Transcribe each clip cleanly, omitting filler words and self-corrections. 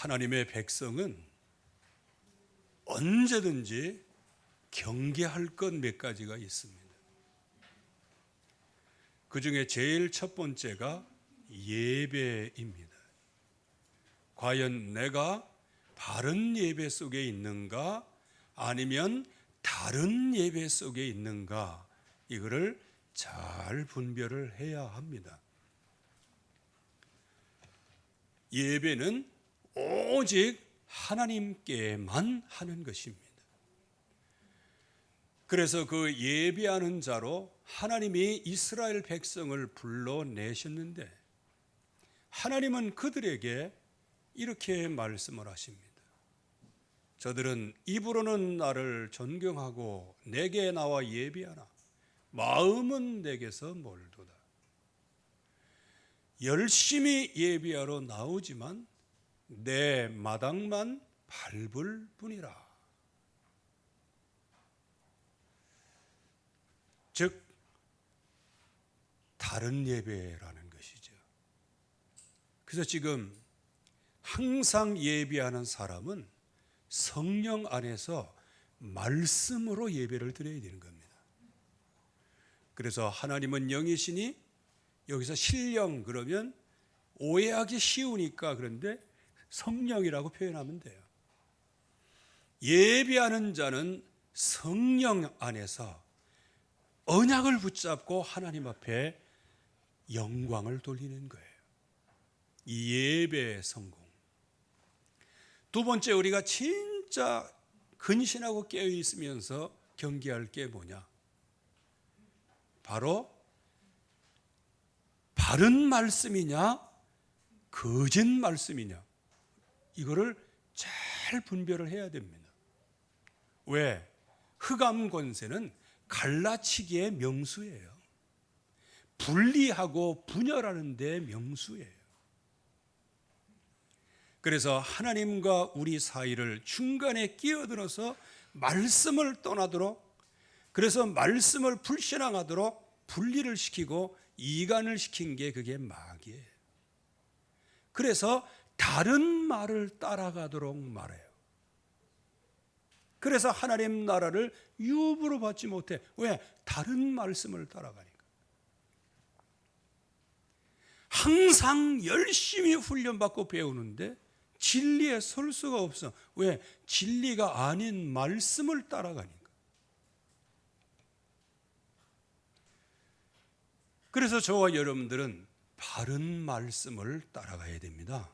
하나님의 백성은 언제든지 경계할 것 몇 가지가 있습니다. 그 중에 제일 첫 번째가 예배입니다. 과연 내가 바른 예배 속에 있는가 아니면 다른 예배 속에 있는가, 이거를 잘 분별을 해야 합니다. 예배는 오직 하나님께만 하는 것입니다. 그래서 그 예배하는 자로 하나님이 이스라엘 백성을 불러내셨는데, 하나님은 그들에게 이렇게 말씀을 하십니다. 저들은 입으로는 나를 존경하고 내게 나와 예배하나 마음은 내게서 멀도다. 열심히 예배하러 나오지만 내 마당만 밟을 뿐이라. 즉 다른 예배라는 것이죠. 그래서 지금 항상 예배하는 사람은 성령 안에서 말씀으로 예배를 드려야 되는 겁니다. 그래서 하나님은 영이시니 여기서 신령 그러면 오해하기 쉬우니까 그런데 성령이라고 표현하면 돼요. 예배하는 자는 성령 안에서 언약을 붙잡고 하나님 앞에 영광을 돌리는 거예요. 이 예배의 성공. 두 번째, 우리가 진짜 근신하고 깨어 있으면서 경계할 게 뭐냐? 바로 바른 말씀이냐 거짓 말씀이냐, 이거를 잘 분별을 해야 됩니다. 왜? 흑암 권세는 갈라치기의 명수예요. 분리하고 분열하는 데 명수예요. 그래서 하나님과 우리 사이를 중간에 끼어들어서 말씀을 떠나도록, 그래서 말씀을 불신앙하도록 분리를 시키고 이간을 시킨 게 그게 마귀예요. 그래서 다른 말을 따라가도록 말해요. 그래서 하나님 나라를 유업으로 받지 못해. 왜? 다른 말씀을 따라가니까. 항상 열심히 훈련받고 배우는데 진리에 설 수가 없어. 왜? 진리가 아닌 말씀을 따라가니까. 그래서 저와 여러분들은 바른 말씀을 따라가야 됩니다.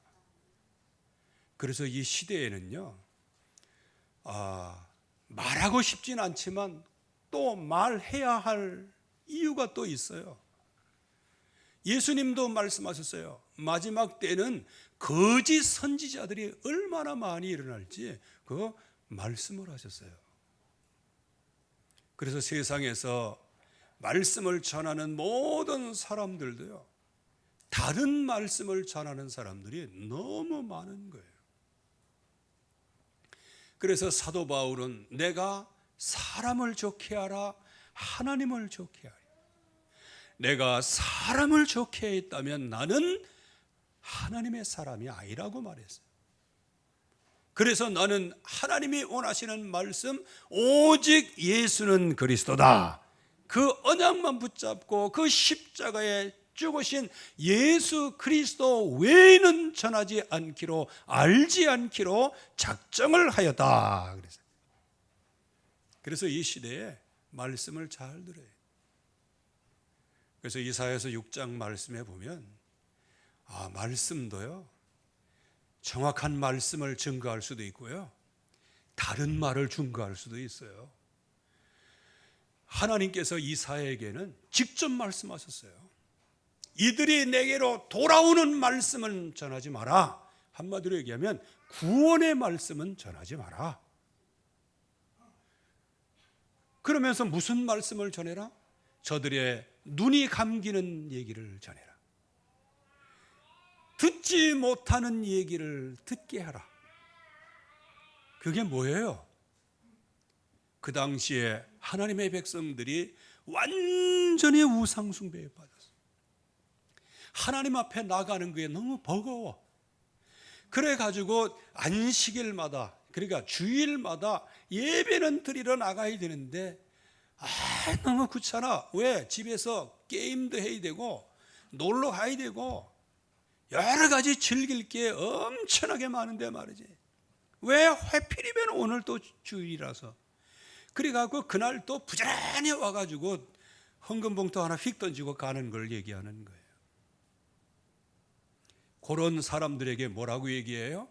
그래서 이 시대에는요, 말하고 싶진 않지만 또 말해야 할 이유가 또 있어요. 예수님도 말씀하셨어요. 마지막 때는 거짓 선지자들이 얼마나 많이 일어날지 그 말씀을 하셨어요. 그래서 세상에서 말씀을 전하는 모든 사람들도요, 다른 말씀을 전하는 사람들이 너무 많은 거예요. 그래서 사도 바울은 내가 사람을 좋게 하라, 하나님을 좋게 하라. 내가 사람을 좋게 했다면 나는 하나님의 사람이 아니라고 말했어요. 그래서 나는 하나님이 원하시는 말씀, 오직 예수는 그리스도다, 그 언약만 붙잡고 그 십자가에 죽으신 예수 그리스도 외에는 전하지 않기로, 알지 않기로 작정을 하였다. 그래서 이 시대에 말씀을 잘 들어요. 그래서 이사야서 6장 말씀에 보면 말씀도요, 정확한 말씀을 증거할 수도 있고요, 다른 말을 증거할 수도 있어요. 하나님께서 이사야에게는 직접 말씀하셨어요. 이들이 내게로 돌아오는 말씀은 전하지 마라. 한마디로 얘기하면 구원의 말씀은 전하지 마라. 그러면서 무슨 말씀을 전해라? 저들의 눈이 감기는 얘기를 전해라. 듣지 못하는 얘기를 듣게 하라. 그게 뭐예요? 그 당시에 하나님의 백성들이 완전히 우상 숭배에 빠졌어요. 하나님 앞에 나가는 게 너무 버거워. 그래 가지고 안식일마다, 그러니까 주일마다 예배는 드리러 나가야 되는데 너무 귀찮아. 왜? 집에서 게임도 해야 되고 놀러 가야 되고 여러 가지 즐길 게 엄청나게 많은데 말이지. 왜? 하필이면 오늘 또 주일이라서. 그래갖고 그날 또 부지런히 와가지고 헌금봉투 하나 휙 던지고 가는 걸 얘기하는 거예요. 그런 사람들에게 뭐라고 얘기해요?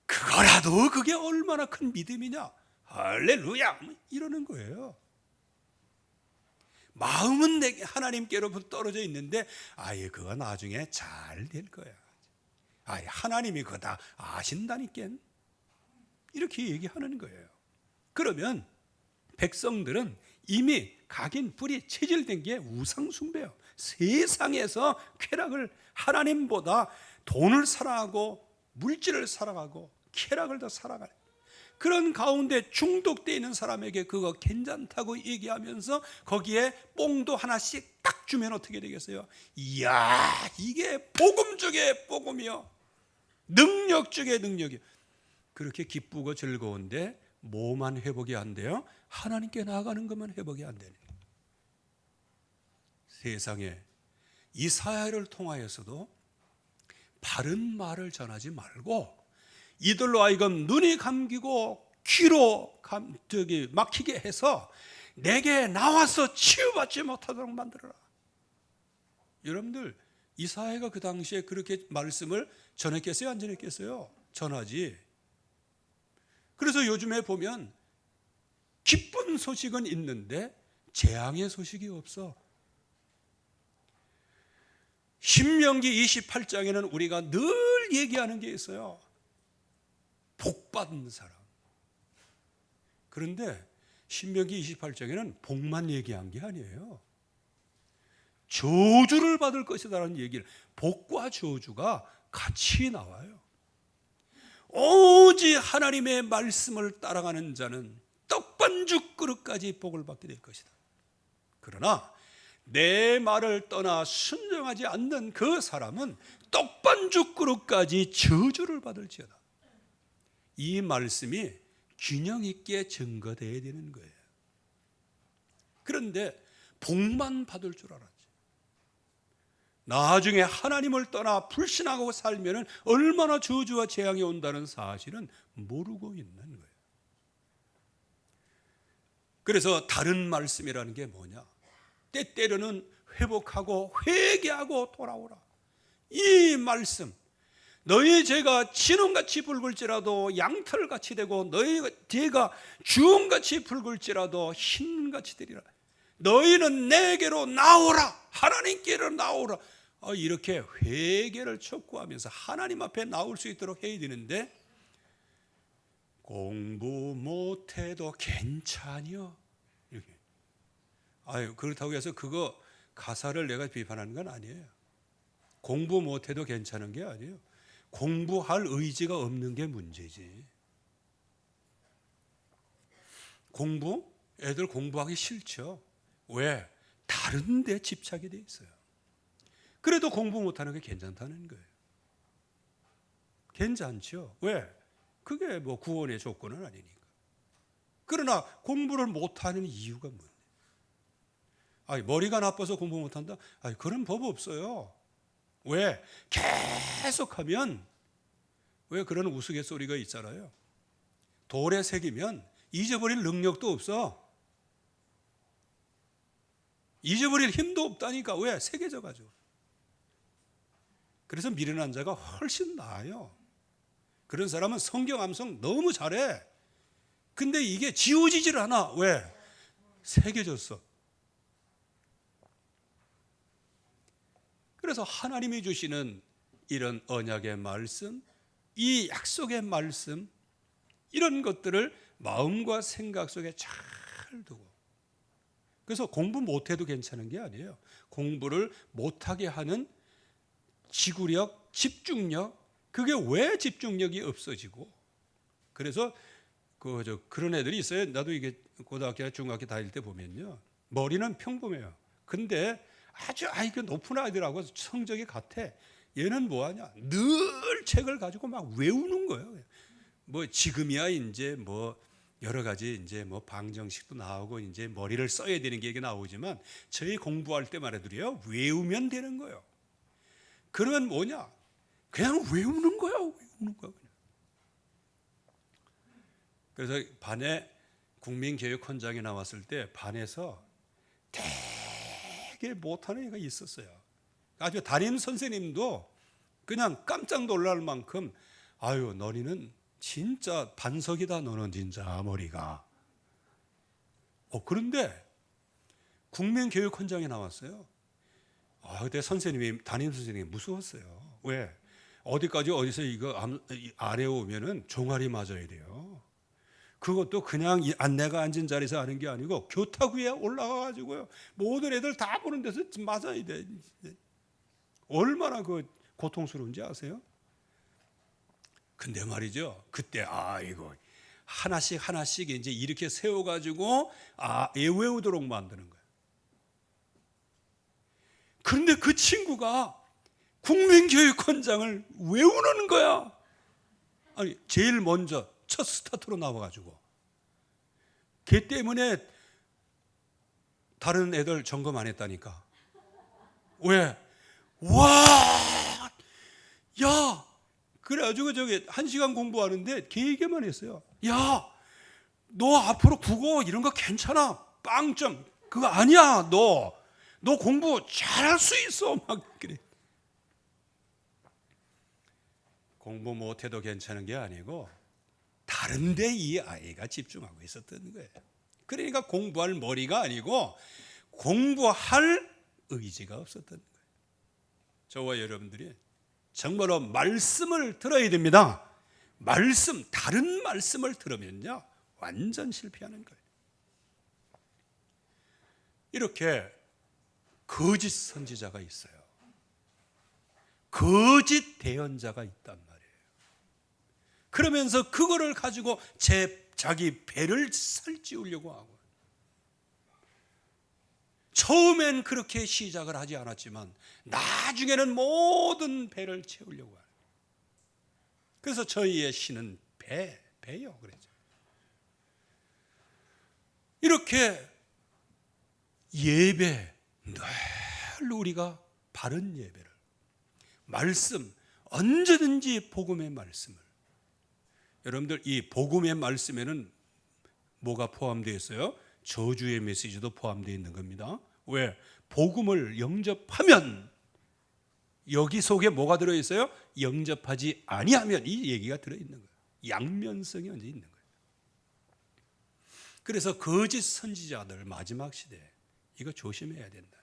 그거라도 그게 얼마나 큰 믿음이냐? 할렐루야! 이러는 거예요. 마음은 하나님께로부터 떨어져 있는데 그거 나중에 잘 될 거야. 하나님이 그거 다 아신다니까. 이렇게 얘기하는 거예요. 그러면 백성들은 이미 각인 뿌리 체질된 게 우상숭배예요. 세상에서 쾌락을, 하나님보다 돈을 사랑하고 물질을 사랑하고 쾌락을 더 사랑하는 그런 가운데 중독되어 있는 사람에게 그거 괜찮다고 얘기하면서 거기에 뽕도 하나씩 딱 주면 어떻게 되겠어요? 이야, 이게 복음 중에 복음이요, 능력 중에 능력이요. 그렇게 기쁘고 즐거운데 뭐만 회복이 안 돼요? 하나님께 나아가는 것만 회복이 안 되는 거예요. 세상에 이사야를 통하여서도 바른 말을 전하지 말고 이들로 하여금 눈이 감기고 귀로 막히게 해서 내게 나와서 치유받지 못하도록 만들어라. 여러분들, 이사야가 그 당시에 그렇게 말씀을 전했겠어요? 안 전했겠어요? 전하지. 그래서 요즘에 보면 기쁜 소식은 있는데 재앙의 소식이 없어. 신명기 28장에는 우리가 늘 얘기하는 게 있어요. 복 받은 사람. 그런데 신명기 28장에는 복만 얘기한 게 아니에요. 저주를 받을 것이다라는 얘기를, 복과 저주가 같이 나와요. 오직 하나님의 말씀을 따라가는 자는 떡반죽 그릇까지 복을 받게 될 것이다. 그러나 내 말을 떠나 순종하지 않는 그 사람은 떡반죽 그릇까지 저주를 받을지어다. 이 말씀이 균형 있게 증거되어야 되는 거예요. 그런데 복만 받을 줄 알았지. 나중에 하나님을 떠나 불신하고 살면 얼마나 저주와 재앙이 온다는 사실은 모르고 있는 거예요. 그래서 다른 말씀이라는 게 뭐냐? 때때로는 회복하고 회개하고 돌아오라. 이 말씀, 너희 죄가 진홍같이 붉을지라도 양털같이 되고 너희 죄가 주홍같이 붉을지라도 흰같이 되리라. 너희는 내게로 나오라. 하나님께로 나오라. 이렇게 회개를 촉구하면서 하나님 앞에 나올 수 있도록 해야 되는데, 공부 못해도 괜찮여. 이렇게. 그렇다고 해서 그거 가사를 내가 비판하는 건 아니에요. 공부 못해도 괜찮은 게 아니에요. 공부할 의지가 없는 게 문제지. 애들 공부하기 싫죠. 왜? 다른 데 집착이 돼 있어요. 그래도 공부 못하는 게 괜찮다는 거예요. 괜찮죠. 왜? 그게 뭐 구원의 조건은 아니니까. 그러나 공부를 못하는 이유가 뭔데? 머리가 나빠서 공부 못한다? 그런 법 없어요. 왜? 계속하면, 왜 그런 우스갯소리가 있잖아요. 돌에 새기면 잊어버릴 능력도 없어. 잊어버릴 힘도 없다니까. 왜? 새겨져가지고. 그래서 미련한 자가 훨씬 나아요. 그런 사람은 성경 암송 너무 잘해. 근데 이게 지워지질 않아. 왜? 새겨졌어. 그래서 하나님이 주시는 이런 언약의 말씀, 이 약속의 말씀, 이런 것들을 마음과 생각 속에 잘 두고, 그래서 공부 못해도 괜찮은 게 아니에요. 공부를 못하게 하는 지구력, 집중력, 그게 왜 집중력이 없어지고, 그래서 그런 애들이 있어요. 나도 이게 고등학교, 중학교 다닐 때 보면요, 머리는 평범해요. 근데 아주 IQ 높은 아이들하고 성적이 같아. 얘는 뭐하냐? 늘 책을 가지고 막 외우는 거예요. 뭐 지금이야 이제 뭐 여러 가지 이제 뭐 방정식도 나오고 이제 머리를 써야 되는 게 이게 나오지만 저희 공부할 때만 해도요 외우면 되는 거예요. 그러면 뭐냐? 그냥 외우는 거야, 외우는 거야. 그래서 반에 국민교육헌장이 나왔을 때 반에서 되게 못하는 애가 있었어요. 아주 담임 선생님도 그냥 깜짝 놀랄 만큼 아유 너희는 진짜 반석이다 너는 진짜 머리가. 그런데 국민교육헌장이 나왔어요. 그때 선생님이 담임 선생님이 무서웠어요. 왜? 어디까지 어디서 이거 아래 오면은 종아리 맞아야 돼요. 그것도 그냥 내가 앉은 자리에서 하는 게 아니고 교탁 위에 올라가가지고요 모든 애들 다 보는 데서 맞아야 돼. 얼마나 그 고통스러운지 아세요? 근데 말이죠. 그때 이거 하나씩 이제 이렇게 세워가지고 외우도록 만드는 거예요. 그런데 그 친구가 국민교육헌장을 외우는 거야. 아니 제일 먼저 첫 스타트로 나와가지고 걔 때문에 다른 애들 점검 안 했다니까. 왜? 와, 야, 그래가지고 저기 1시간 공부하는데 걔 얘기만 했어요. 야, 너 앞으로 국어 이런 거 괜찮아. 빵점 그거 아니야. 너 공부 잘할 수 있어. 막 그래. 공부 못해도 괜찮은 게 아니고 다른 데 이 아이가 집중하고 있었던 거예요. 그러니까 공부할 머리가 아니고 공부할 의지가 없었던 거예요. 저와 여러분들이 정말로 말씀을 들어야 됩니다. 다른 말씀을 들으면요 완전 실패하는 거예요. 이렇게 거짓 선지자가 있어요. 거짓 대언자가 있단 말이에요. 그러면서 그거를 가지고 자기 배를 살찌우려고 하고 처음엔 그렇게 시작을 하지 않았지만 나중에는 모든 배를 채우려고 해요. 그래서 저희의 신은 배요. 그랬죠. 이렇게 예배 늘 우리가 바른 예배를 말씀 언제든지 복음의 말씀을 여러분들 이 복음의 말씀에는 뭐가 포함되어 있어요? 저주의 메시지도 포함되어 있는 겁니다. 왜? 복음을 영접하면 여기 속에 뭐가 들어있어요? 영접하지 아니하면 이 얘기가 들어있는 거예요. 양면성이 언제 있는 거예요. 그래서 거짓 선지자들 마지막 시대 이거 조심해야 된다.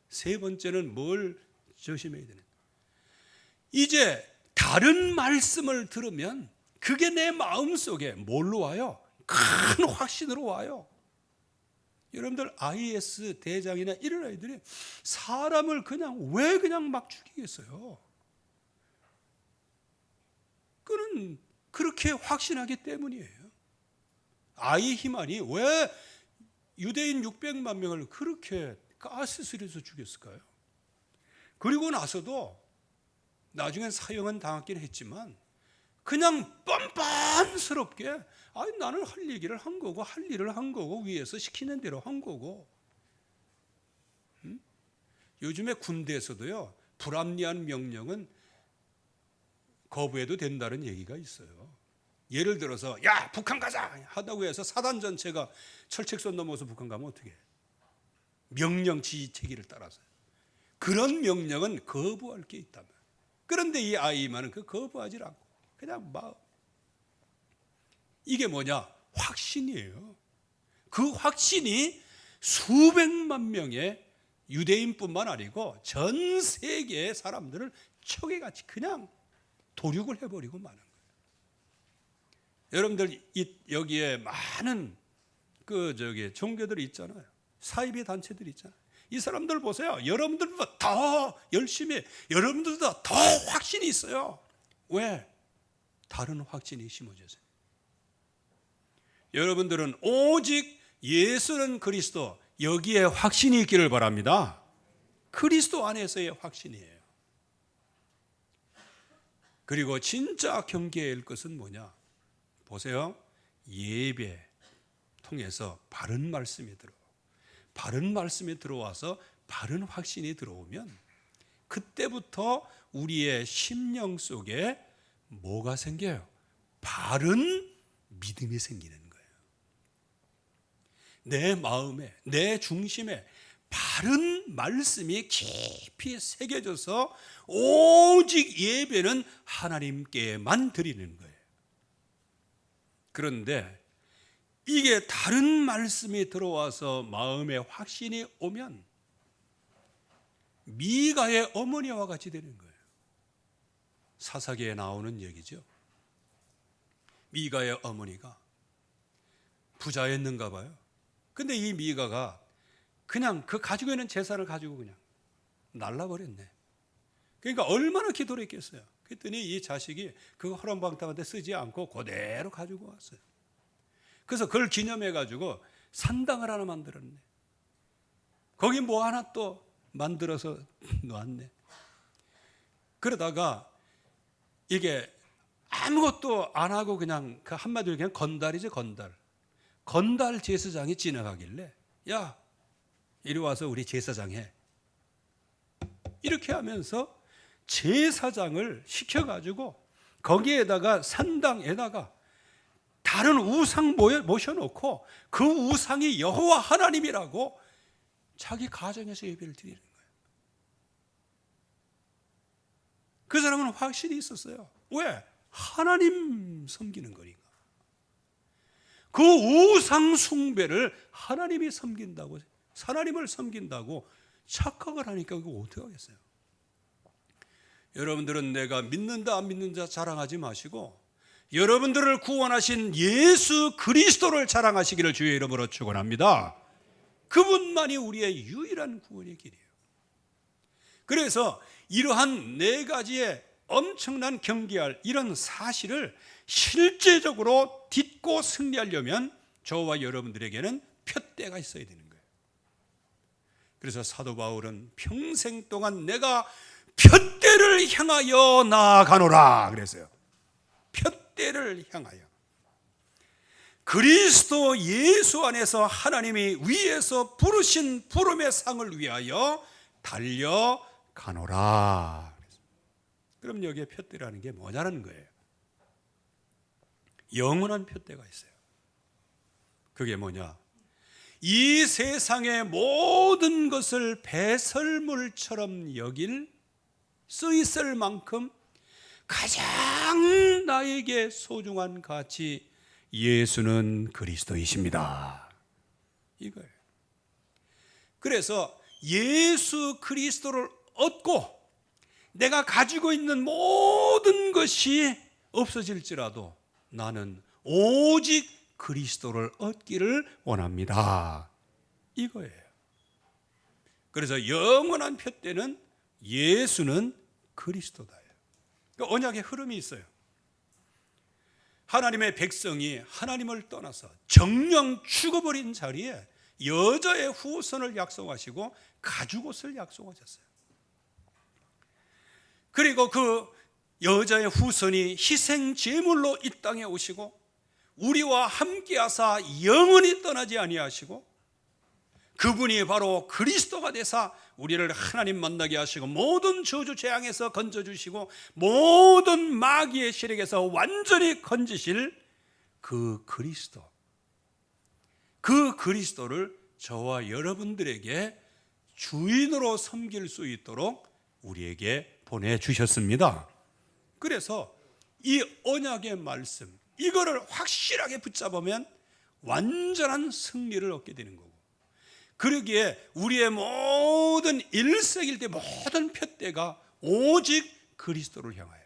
세 번째는 뭘 조심해야 되는? 이제 다른 말씀을 들으면 그게 내 마음속에 뭘로 와요? 큰 확신으로 와요. 여러분들 IS 대장이나 이런 아이들이 사람을 왜 그냥 막 죽이겠어요? 그는 그렇게 확신하기 때문이에요. 아이히만이 왜 유대인 600만 명을 그렇게 가스실에서 죽였을까요? 그리고 나서도 나중엔 사형은 당하긴 했지만 그냥 뻔뻔스럽게 나는 할 얘기를 한 거고 할 일을 한 거고 위에서 시키는 대로 한 거고. 요즘에 군대에서도요 불합리한 명령은 거부해도 된다는 얘기가 있어요. 예를 들어서 야 북한 가자 하다고 해서 사단 전체가 철책선 넘어서 북한 가면 어떻게 해? 명령 지휘체계를 따라서 그런 명령은 거부할 게 있다면. 그런데 이 아이만은 그 거부하지 않고 그냥 마음. 이게 뭐냐? 확신이에요. 그 확신이 수백만 명의 유대인뿐만 아니고 전 세계의 사람들을 척에같이 그냥 도륙을 해버리고 마는 거예요. 여러분들 여기에 많은 종교들이 있잖아요. 사이비 단체들이 있잖아요. 이 사람들 보세요. 여러분들보다 더 열심히, 여러분들보다 더 확신이 있어요. 왜? 다른 확신이 심어져서. 여러분들은 오직 예수는 그리스도, 여기에 확신이 있기를 바랍니다. 그리스도 안에서의 확신이에요. 그리고 진짜 경계해야 할 것은 뭐냐? 보세요. 예배 통해서 바른 말씀이 바른 말씀이 들어와서 바른 확신이 들어오면 그때부터 우리의 심령 속에 뭐가 생겨요? 바른 믿음이 생기는 거예요. 내 마음에, 내 중심에 바른 말씀이 깊이 새겨져서 오직 예배는 하나님께만 드리는 거예요. 그런데 이게 다른 말씀이 들어와서 마음에 확신이 오면 미가의 어머니와 같이 되는 거예요. 사사기에 나오는 얘기죠. 미가의 어머니가 부자였는가 봐요. 근데 이 미가가 그냥 그 가지고 있는 재산을 가지고 그냥 날라버렸네. 그러니까 얼마나 기도를 했겠어요. 그랬더니 이 자식이 그거 허랑방탕한테 쓰지 않고 그대로 가지고 왔어요. 그래서 그걸 기념해 가지고 산당을 하나 만들었네. 거기 뭐 하나 또 만들어서 놓았네. 그러다가 이게 아무것도 안 하고 그냥 그 한마디로 그냥 건달이죠, 건달. 건달 제사장이 지나가길래 야, 이리 와서 우리 제사장 해. 이렇게 하면서 제사장을 시켜가지고 거기에다가 산당에다가 다른 우상 모셔놓고 그 우상이 여호와 하나님이라고 자기 가정에서 예배를 드리는 거예요. 그 사람은 확실히 있었어요. 왜? 하나님 섬기는 거니까. 그 우상 숭배를 하나님이 섬긴다고, 하나님을 섬긴다고 착각을 하니까 그거 어떻게 하겠어요? 여러분들은 내가 믿는다 안 믿는다 자랑하지 마시고 여러분들을 구원하신 예수 그리스도를 자랑하시기를 주의 이름으로 축원합니다. 그분만이 우리의 유일한 구원의 길이에요. 그래서 이러한 네 가지의 엄청난 경계할 이런 사실을 실제적으로 딛고 승리하려면 저와 여러분들에게는 푯대가 있어야 되는 거예요. 그래서 사도 바울은 평생 동안 내가 푯대를 향하여 나아가노라 그랬어요. 푯대를 향하여. 그리스도 예수 안에서 하나님이 위에서 부르신 부름의 상을 위하여 달려가노라. 그럼 여기에 푯대라는 게 뭐냐는 거예요. 영원한 푯대가 있어요. 그게 뭐냐? 이 세상의 모든 것을 배설물처럼 여길 수 있을 만큼 가장 나에게 소중한 가치, 예수는 그리스도이십니다. 이거예요. 그래서 예수 그리스도를 얻고 내가 가지고 있는 모든 것이 없어질지라도 나는 오직 그리스도를 얻기를 원합니다. 이거예요. 그래서 영원한 푯대는 예수는 그리스도다. 그러니까 언약의 흐름이 있어요. 하나님의 백성이 하나님을 떠나서 정령 죽어버린 자리에 여자의 후손을 약속하시고 가죽옷을 약속하셨어요. 그리고 그 여자의 후손이 희생 제물로 이 땅에 오시고 우리와 함께하사 영원히 떠나지 아니하시고 그분이 바로 그리스도가 되사 우리를 하나님 만나게 하시고 모든 저주 재앙에서 건져주시고 모든 마귀의 시력에서 완전히 건지실 그 그리스도, 그 그리스도를 저와 여러분들에게 주인으로 섬길 수 있도록 우리에게 보내주셨습니다. 그래서 이 언약의 말씀, 이거를 확실하게 붙잡으면 완전한 승리를 얻게 되는 거고, 그러기에 우리의 모든 일생일대 모든 푯대가 오직 그리스도를 향하여.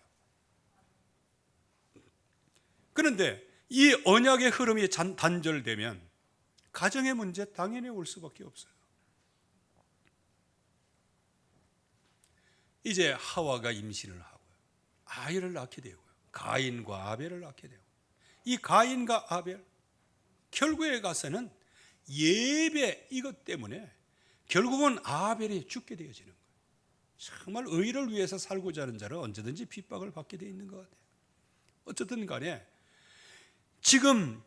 그런데 이 언약의 흐름이 단절되면 가정의 문제 당연히 올 수밖에 없어요. 이제 하와가 임신을 하고요, 아이를 낳게 되고요, 가인과 아벨을 낳게 되고, 이 가인과 아벨 결국에 가서는 예배 이것 때문에 결국은 아벨이 죽게 되어지는 거예요. 정말 의를 위해서 살고자 하는 자는 언제든지 핍박을 받게 돼 있는 것 같아요. 어쨌든 간에 지금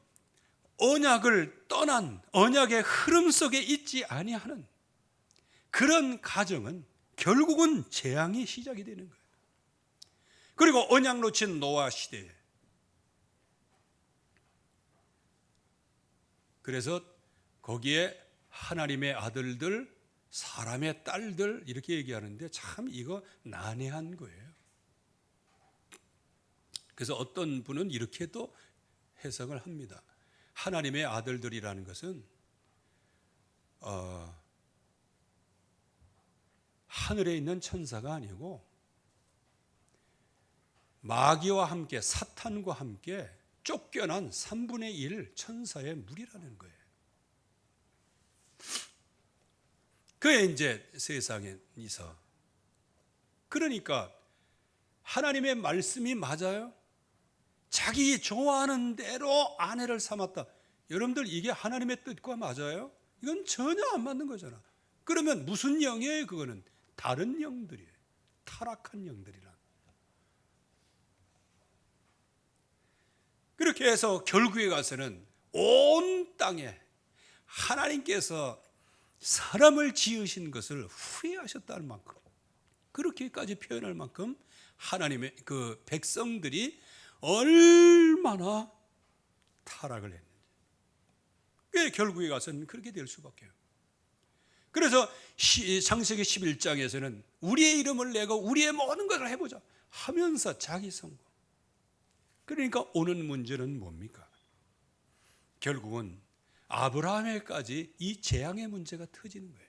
언약을 떠난 언약의 흐름 속에 있지 아니하는 그런 가정은 결국은 재앙이 시작이 되는 거예요. 그리고 언약 놓친 노아 시대에 그래서 거기에 하나님의 아들들, 사람의 딸들 이렇게 얘기하는데 참 이거 난해한 거예요. 그래서 어떤 분은 이렇게도 해석을 합니다. 하나님의 아들들이라는 것은 하늘에 있는 천사가 아니고 마귀와 함께 사탄과 함께 쫓겨난 3분의 1 천사의 무리라는 거예요. 그게 이제 세상에 있어. 그러니까 하나님의 말씀이 맞아요? 자기 좋아하는 대로 아내를 삼았다. 여러분들 이게 하나님의 뜻과 맞아요? 이건 전혀 안 맞는 거잖아. 그러면 무슨 영이에요? 그거는 다른 영들이에요. 타락한 영들이라. 그렇게 해서 결국에 가서는 온 땅에 하나님께서 사람을 지으신 것을 후회하셨다는 만큼 그렇게까지 표현할 만큼 하나님의 그 백성들이 얼마나 타락을 했는지. 그 결국에 가서는 그렇게 될 수밖에요. 그래서 창세기 11장에서는 우리의 이름을 내고 우리의 모든 것을 해보자 하면서 자기 성공. 그러니까 오는 문제는 뭡니까? 결국은 아브라함에까지 이 재앙의 문제가 터지는 거예요.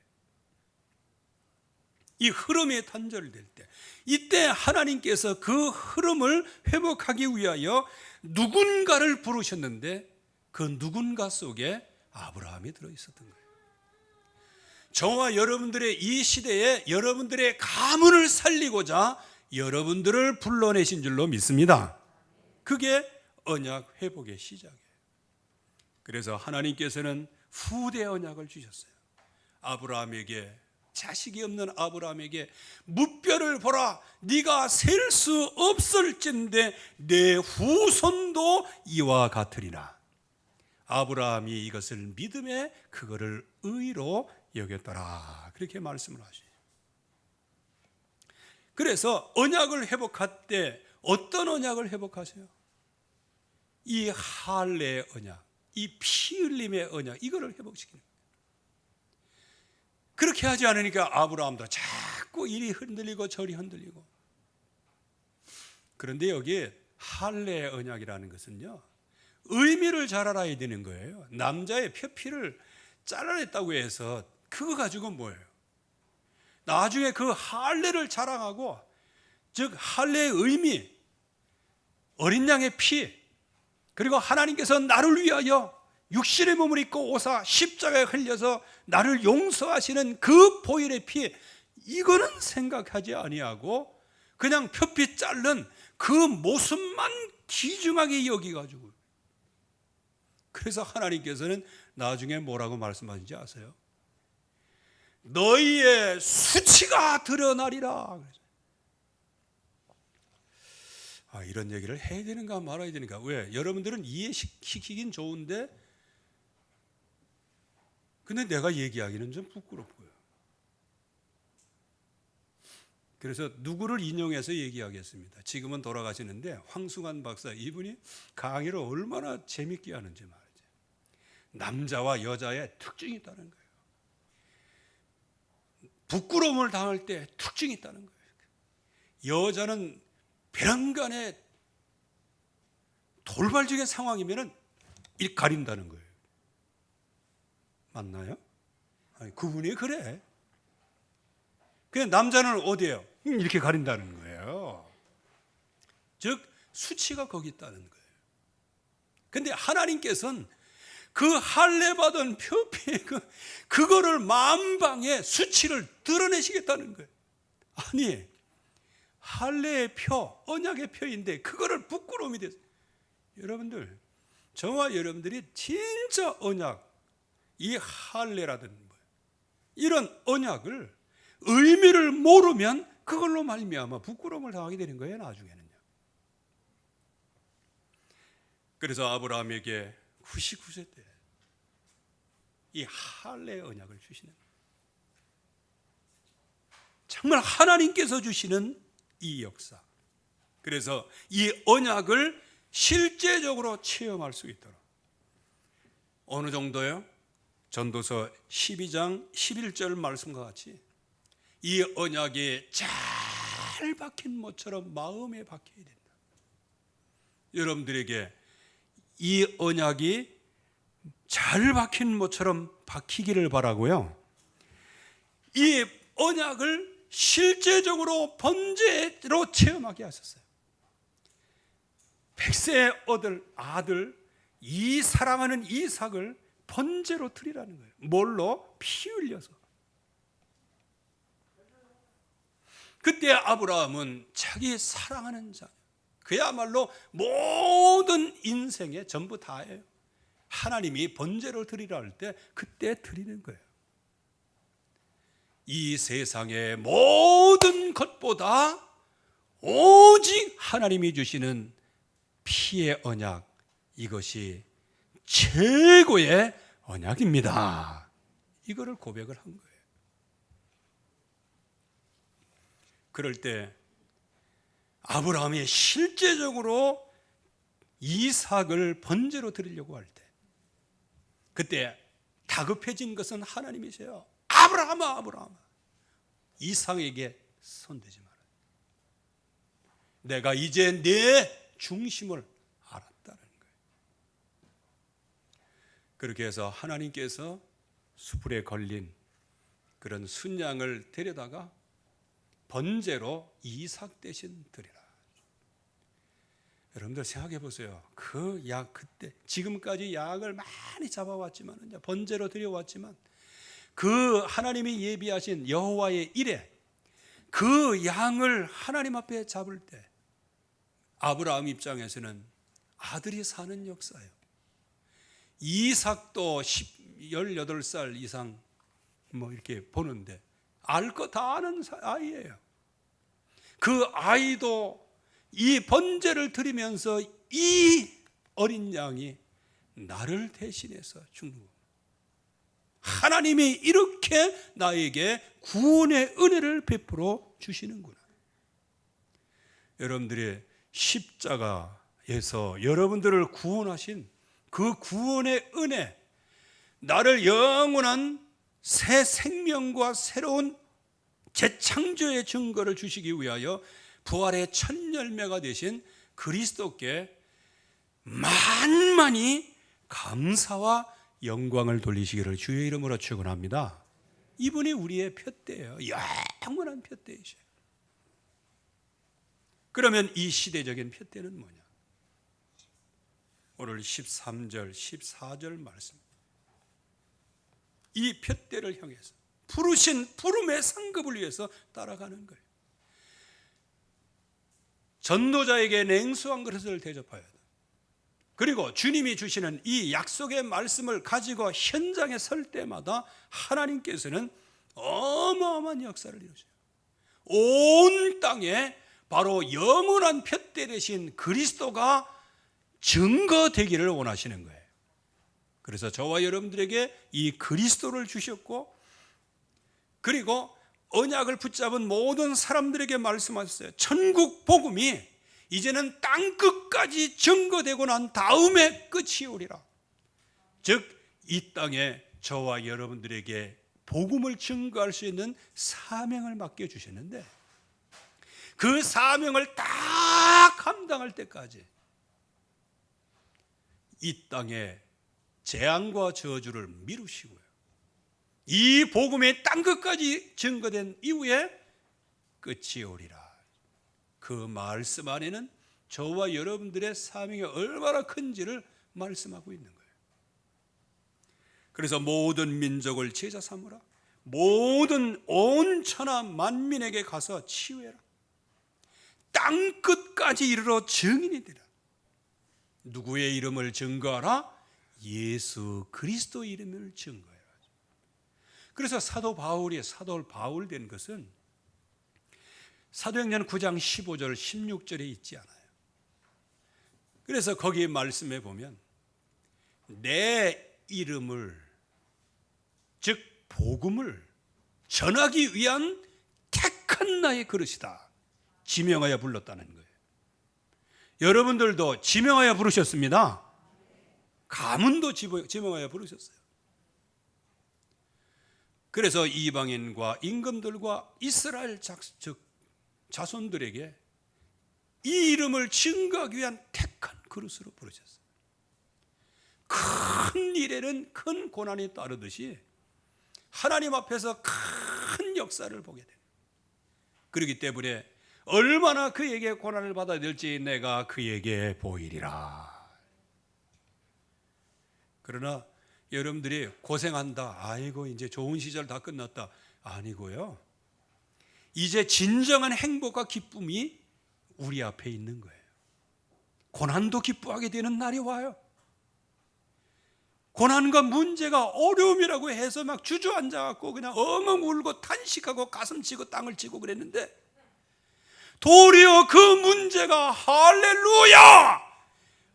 이 흐름이 단절될 때, 이때 하나님께서 그 흐름을 회복하기 위하여 누군가를 부르셨는데 그 누군가 속에 아브라함이 들어있었던 거예요. 저와 여러분들의 이 시대에 여러분들의 가문을 살리고자 여러분들을 불러내신 줄로 믿습니다. 그게 언약 회복의 시작이에요. 그래서 하나님께서는 후대 언약을 주셨어요. 아브라함에게, 자식이 없는 아브라함에게 무뼈를 보라, 네가 셀 수 없을진데 내 후손도 이와 같으리라. 아브라함이 이것을 믿음에 그거를 의로 여겼더라. 그렇게 말씀을 하시죠. 그래서 언약을 회복할 때 어떤 언약을 회복하세요? 이 할례의 언약, 이 피 흘림의 언약, 이거를 회복시키는 거예요. 그렇게 하지 않으니까 아브라함도 자꾸 이리 흔들리고 저리 흔들리고. 그런데 여기 할례의 언약이라는 것은요, 의미를 잘 알아야 되는 거예요. 남자의 표피를 잘라냈다고 해서 그거 가지고 뭐예요? 나중에 그 할례를 자랑하고, 즉 할례의 의미, 어린 양의 피, 그리고 하나님께서 나를 위하여 육신의 몸을 입고 오사 십자가에 흘려서 나를 용서하시는 그 보혈의 피, 이거는 생각하지 아니하고 그냥 표피 자른 그 모습만 귀중하게 여기가지고, 그래서 하나님께서는 나중에 뭐라고 말씀하신지 아세요? 너희의 수치가 드러나리라. 이런 얘기를 해야 되는가 말아야 되는가? 왜? 여러분들은 이해시키긴 좋은데 근데 내가 얘기하기는 좀 부끄럽고요. 그래서 누구를 인용해서 얘기하겠습니다. 지금은 돌아가시는데 황승환 박사, 이분이 강의를 얼마나 재밌게 하는지 말이죠. 남자와 여자의 특징이 있다는 거예요. 부끄러움을 당할 때 특징이 있다는 거예요. 여자는 배란간에 돌발적인 상황이면은 이 가린다는 거예요. 맞나요? 아니, 그분이 그래. 그냥 남자는 어디예요? 이렇게 가린다는 거예요. 즉 수치가 거기 있다는 거예요. 근데 하나님께서는 그 할례 받은 표피 그거를 만방에 수치를 드러내시겠다는 거예요. 아니, 할례의 표, 언약의 표인데 그거를 부끄러움이 돼서, 여러분들, 저와 여러분들이 진짜 언약, 이 할례라든 이런 언약을 의미를 모르면 그걸로 말미암아 부끄러움을 당하게 되는 거예요, 나중에는요. 그래서 아브라함에게 99세 때 이 할례 언약을 주시는, 정말 하나님께서 주시는 이 역사, 그래서 이 언약을 실제적으로 체험할 수 있도록 어느 정도요? 전도서 12장 11절 말씀과 같이 이 언약이 잘 박힌 못처럼 마음에 박혀야 된다. 여러분들에게 이 언약이 잘 박힌 못처럼 박히기를 바라고요. 이 언약을 실제적으로 번제로 체험하게 하셨어요. 백세에 얻을 아들, 이 사랑하는 이삭을 번제로 드리라는 거예요. 뭘로? 피 흘려서. 그때 아브라함은 자기 사랑하는 자, 그야말로 모든 인생의 전부 다예요. 하나님이 번제로 드리라 할 때 그때 드리는 거예요. 이 세상의 모든 것보다 오직 하나님이 주시는 피의 언약, 이것이 최고의 언약입니다. 이거를 고백을 한 거예요. 그럴 때 아브라함이 실제적으로 이삭을 번제로 드리려고 할 때, 그때 다급해진 것은 하나님이세요. 아브라함아, 아브라함아, 이삭에게 손대지 마라. 내가 이제 내 중심을 알았다는 거예요. 그렇게 해서 하나님께서 수풀에 걸린 그런 순양을 데려다가 번제로 이삭 대신 드리라. 여러분들 생각해 보세요. 그 약, 그때 지금까지 약을 많이 잡아왔지만, 번제로 드려왔지만, 그 하나님이 예비하신 여호와의 일에 그 양을 하나님 앞에 잡을 때 아브라함 입장에서는 아들이 사는 역사예요. 이삭도 18살 이상 뭐 이렇게 보는데 알 거 다 아는 아이예요. 그 아이도 이 번제를 드리면서 이 어린 양이 나를 대신해서 죽는 겁니다. 하나님이 이렇게 나에게 구원의 은혜를 베풀어 주시는구나. 여러분들의 십자가에서 여러분들을 구원하신 그 구원의 은혜, 나를 영원한 새 생명과 새로운 재창조의 증거를 주시기 위하여 부활의 첫 열매가 되신 그리스도께 만만히 감사와 영광을 돌리시기를 주의 이름으로 축원합니다. 이분이 우리의 푯대예요. 영원한 푯대이셔요. 그러면 이 시대적인 푯대는 뭐냐? 오늘 13절, 14절 말씀. 이 푯대를 향해서 부르신 부름의 상급을 위해서 따라가는 거예요. 전도자에게 냉수한 그릇을 대접해야 돼. 그리고 주님이 주시는 이 약속의 말씀을 가지고 현장에 설 때마다 하나님께서는 어마어마한 역사를 이루셔요. 온 땅에 바로 영원한 푯대 되신 그리스도가 증거되기를 원하시는 거예요. 그래서 저와 여러분들에게 이 그리스도를 주셨고, 그리고 언약을 붙잡은 모든 사람들에게 말씀하셨어요. 천국 복음이 이제는 땅끝까지 증거되고 난 다음에 끝이 오리라. 즉 이 땅에 저와 여러분들에게 복음을 증거할 수 있는 사명을 맡겨주셨는데, 그 사명을 딱 감당할 때까지 이 땅에 재앙과 저주를 미루시고요, 이 복음의 땅끝까지 증거된 이후에 끝이 오리라. 그 말씀 안에는 저와 여러분들의 사명이 얼마나 큰지를 말씀하고 있는 거예요. 그래서 모든 민족을 제자 삼으라, 모든 온 천하 만민에게 가서 치유해라, 땅끝까지 이르러 증인이 되라. 누구의 이름을 증거하라? 예수 그리스도 이름을 증거해라. 그래서 사도 바울이 사도 바울 된 것은 사도행전 9장 15절 16절에 있지 않아요. 그래서 거기 말씀에 보면 내 이름을, 즉 복음을 전하기 위한 택한 나의 그릇이다, 지명하여 불렀다는 거예요. 여러분들도 지명하여 부르셨습니다. 가문도 지명하여 부르셨어요. 그래서 이방인과 임금들과 이스라엘 자손들에게 이 이름을 증거하기 위한 택한 그릇으로 부르셨어요. 큰 일에는 큰 고난이 따르듯이 하나님 앞에서 큰 역사를 보게 돼요. 그렇기 때문에 얼마나 그에게 고난을 받아야 될지 내가 그에게 보이리라. 그러나 여러분들이 고생한다, 아이고 이제 좋은 시절 다 끝났다, 아니고요, 이제 진정한 행복과 기쁨이 우리 앞에 있는 거예요. 고난도 기뻐하게 되는 날이 와요. 고난과 문제가 어려움이라고 해서 막 주저앉아갖고 그냥 엉엉 울고 탄식하고 가슴 치고 땅을 치고 그랬는데, 도리어 그 문제가 할렐루야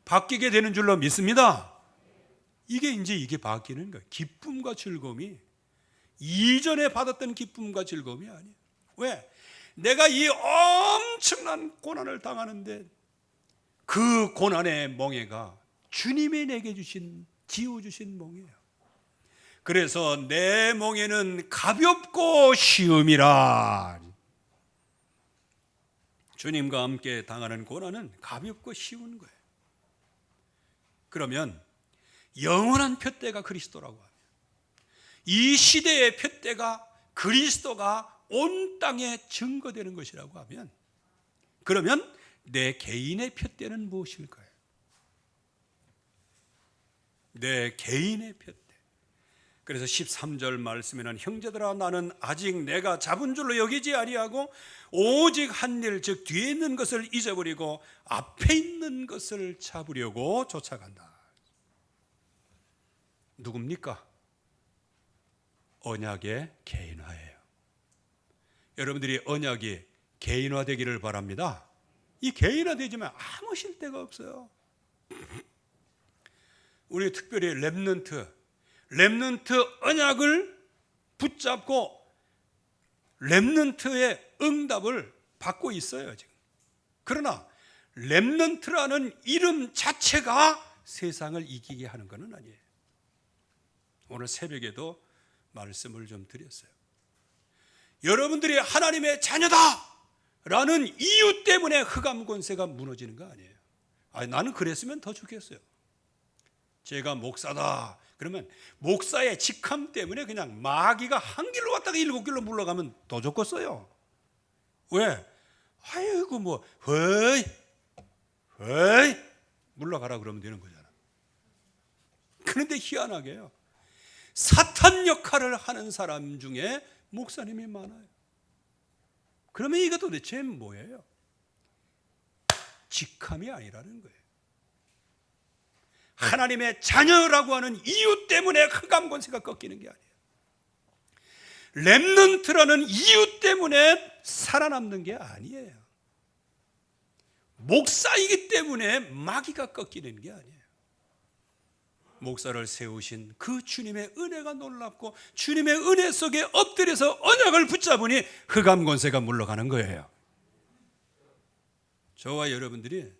바뀌게 되는 줄로 믿습니다. 이게 바뀌는 거예요. 기쁨과 즐거움이 이전에 받았던 기쁨과 즐거움이 아니에요. 왜? 내가 이 엄청난 고난을 당하는데 그 고난의 멍에가 주님이 내게 지어주신 멍이에요. 그래서 내 멍에는 가볍고 쉬움이라. 주님과 함께 당하는 고난은 가볍고 쉬운 거예요. 그러면 영원한 푯대가 그리스도라고 하면, 이 시대의 푯대가 그리스도가 온 땅에 증거되는 것이라고 하면, 그러면 내 개인의 푯대는 무엇일까요? 내 개인의 푯대. 그래서 13절 말씀에는 형제들아 나는 아직 내가 잡은 줄로 여기지 아니하고 오직 한 일, 즉 뒤에 있는 것을 잊어버리고 앞에 있는 것을 잡으려고 쫓아간다. 누굽니까? 언약의 개인화예요. 여러분들이 언약이 개인화되기를 바랍니다. 이 개인화되지만 아무 실대가 없어요. 우리 특별히 렘넌트 언약을 붙잡고 렘넌트의 응답을 받고 있어요 지금. 그러나 렘넌트라는 이름 자체가 세상을 이기게 하는 것은 아니에요. 오늘 새벽에도 말씀을 좀 드렸어요. 여러분들이 하나님의 자녀다라는 이유 때문에 흑암 권세가 무너지는 거 아니에요. 나는 그랬으면 더 좋겠어요. 제가 목사다 그러면 목사의 직함 때문에 그냥 마귀가 한 길로 왔다가 7길로 물러가면 더 좋겠어요. 왜? 아이고 뭐 허이 물러가라 그러면 되는 거잖아. 그런데 희한하게요, 사탄 역할을 하는 사람 중에 목사님이 많아요. 그러면 이게 도대체 뭐예요? 직함이 아니라는 거예요. 하나님의 자녀라고 하는 이유 때문에 흑암 권세가 꺾이는 게 아니에요. 렘넌트라는 이유 때문에 살아남는 게 아니에요. 목사이기 때문에 마귀가 꺾이는 게 아니에요. 목사를 세우신 그 주님의 은혜가 놀랍고 주님의 은혜 속에 엎드려서 언약을 붙잡으니 흑암 권세가 물러가는 거예요. 저와 여러분들이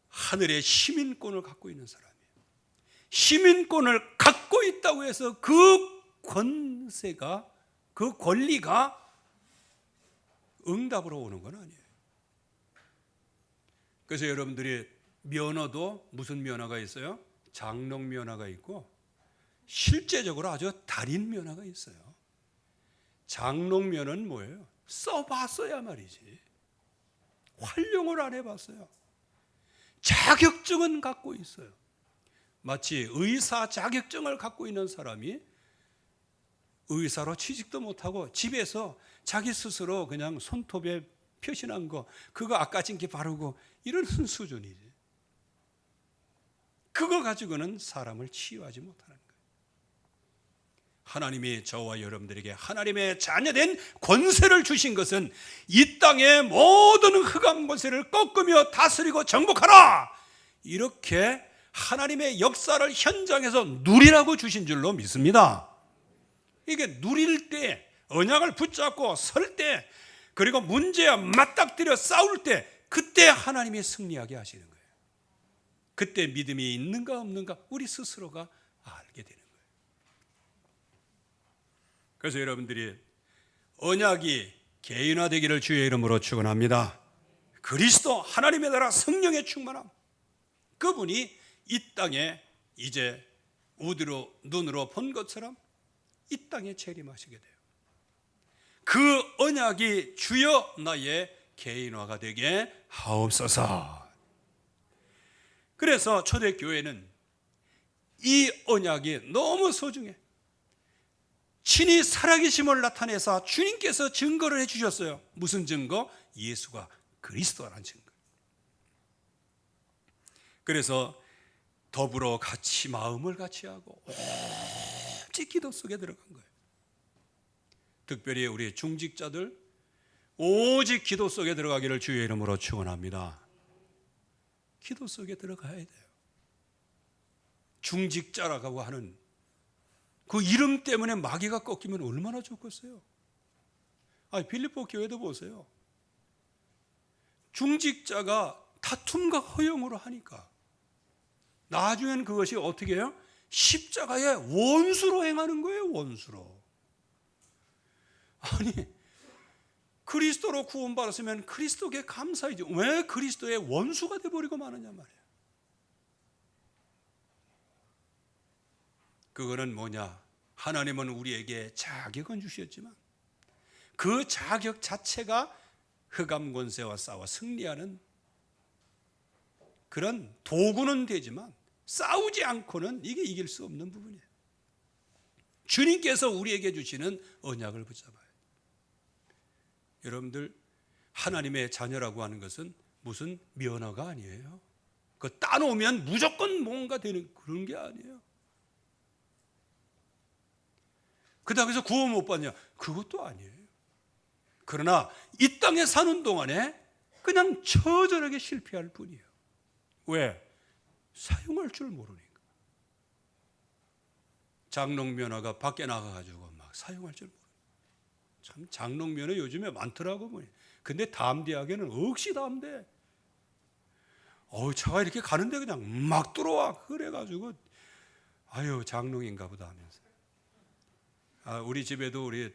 하늘의 시민권을 갖고 있는 사람이에요. 시민권을 갖고 있다고 해서 그 권세가, 그 권리가 응답으로 오는 건 아니에요. 그래서 여러분들이 면허도 무슨 면허가 있어요? 장롱 면허가 있고 실제적으로 아주 달인 면허가 있어요. 장롱 면허는 뭐예요? 써봤어야 말이지. 활용을 안 해봤어요. 자격증은 갖고 있어요. 마치 의사 자격증을 갖고 있는 사람이 의사로 취직도 못하고 집에서 자기 스스로 그냥 손톱에 표시난 거 그거 아까진게 바르고 이런 수준이지. 그거 가지고는 사람을 치유하지 못하는 거예요. 하나님이 저와 여러분들에게 하나님의 자녀된 권세를 주신 것은 이 땅의 모든 흑암 권세를 꺾으며 다스리고 정복하라, 이렇게 하나님의 역사를 현장에서 누리라고 주신 줄로 믿습니다. 이게 누릴 때, 언약을 붙잡고 설 때, 그리고 문제와 맞닥뜨려 싸울 때, 그때 하나님이 승리하게 하시는 거예요. 그때 믿음이 있는가 없는가 우리 스스로가 알게 되는 거예요. 그래서 여러분들이 언약이 개인화되기를 주의 이름으로 축원합니다. 그리스도 하나님의 나라 성령의 충만함, 그분이 이 땅에 이제 눈으로 본 것처럼 이 땅에 재림하시게 돼요. 그 언약이 주여 나의 개인화가 되게 하옵소서. 그래서 초대교회는 이 언약이 너무 소중해. 친히 살아계심을 나타내서 주님께서 증거를 해주셨어요. 무슨 증거? 예수가 그리스도라는 증거. 그래서 더불어 같이 마음을 같이 하고 오직 기도 속에 들어간 거예요. 특별히 우리 중직자들 오직 기도 속에 들어가기를 주의 이름으로 축원합니다. 기도 속에 들어가야 돼요. 중직자라고 하는 그 이름 때문에 마귀가 꺾이면 얼마나 좋겠어요. 빌립보 교회도 보세요. 중직자가 다툼과 허용으로 하니까 나중엔 그것이 어떻게 해요? 십자가의 원수로 행하는 거예요. 원수로. 아니, 그리스도로 구원받았으면 그리스도께 감사이죠. 왜 그리스도의 원수가 되어버리고 마느냐 말이에요. 그거는 뭐냐? 하나님은 우리에게 자격은 주셨지만 그 자격 자체가 흑암 권세와 싸워 승리하는 그런 도구는 되지만 싸우지 않고는 이게 이길 수 없는 부분이에요. 주님께서 우리에게 주시는 언약을 붙잡아요. 여러분들, 하나님의 자녀라고 하는 것은 무슨 면허가 아니에요. 그거 따놓으면 무조건 뭔가 되는 그런 게 아니에요. 그렇다고 해서 구원 못 받냐? 그것도 아니에요. 그러나 이 땅에 사는 동안에 그냥 처절하게 실패할 뿐이에요. 왜? 사용할 줄 모르니까. 장롱면허가 밖에 나가가지고 막 사용할 줄 모르니까. 참 장롱면허 요즘에 많더라고. 근데 담대하게는 억시 담대. 차가 이렇게 가는데 그냥 막 들어와. 그래가지고 장롱인가 보다 하면서. 우리 집에도 우리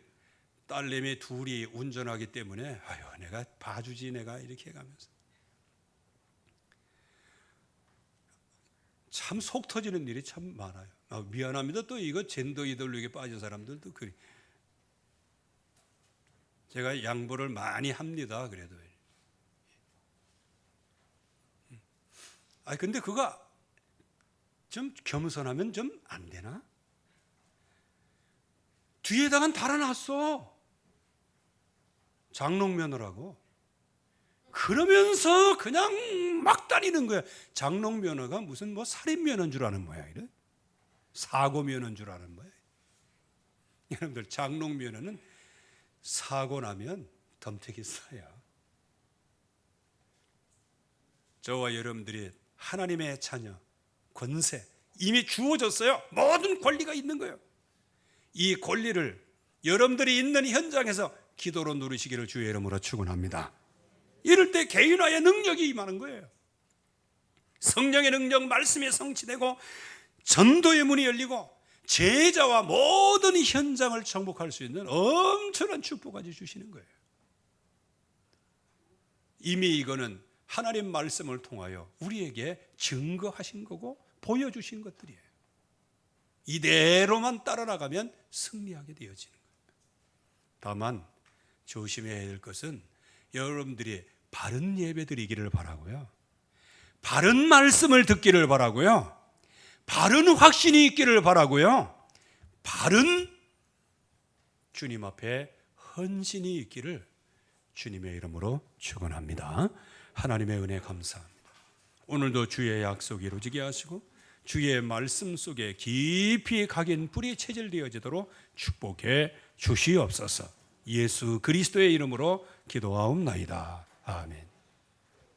딸내미 둘이 운전하기 때문에 내가 봐주지 내가 이렇게 해가면서 참 속 터지는 일이 참 많아요. 미안합니다. 또 이거 젠더 이데올로기에 빠진 사람들도 그리. 제가 양보를 많이 합니다. 그래도. 근데 그거 좀 겸손하면 좀 안 되나? 뒤에다가 달아놨어. 장롱면허라고. 그러면서 그냥 막 다니는 거야. 장롱면허가 무슨 살인면허인 줄 아는 모양이래. 사고면허인 줄 아는 모양. 여러분들, 장롱면허는 사고 나면 덤택이 쌓여. 저와 여러분들이 하나님의 자녀, 권세 이미 주어졌어요. 모든 권리가 있는 거예요. 이 권리를 여러분들이 있는 현장에서 기도로 누리시기를 주의 이름으로 축원합니다. 이럴 때 개인화의 능력이 임하는 거예요. 성령의 능력, 말씀이 성취되고 전도의 문이 열리고 제자와 모든 현장을 정복할 수 있는 엄청난 축복까지 주시는 거예요. 이미 이거는 하나님 말씀을 통하여 우리에게 증거하신 거고 보여주신 것들이에요. 이대로만 따라나가면 승리하게 되어지는 거예요. 다만 조심해야 될 것은 여러분들이 바른 예배 드리기를 바라고요. 바른 말씀을 듣기를 바라고요. 바른 확신이 있기를 바라고요. 바른 주님 앞에 헌신이 있기를 주님의 이름으로 축원합니다. 하나님의 은혜 감사합니다. 오늘도 주의 약속이 이루어지게 하시고 주의 말씀 속에 깊이 각인 불이 체질되어지도록 축복해 주시옵소서. 예수 그리스도의 이름으로 기도하옵나이다. 아멘.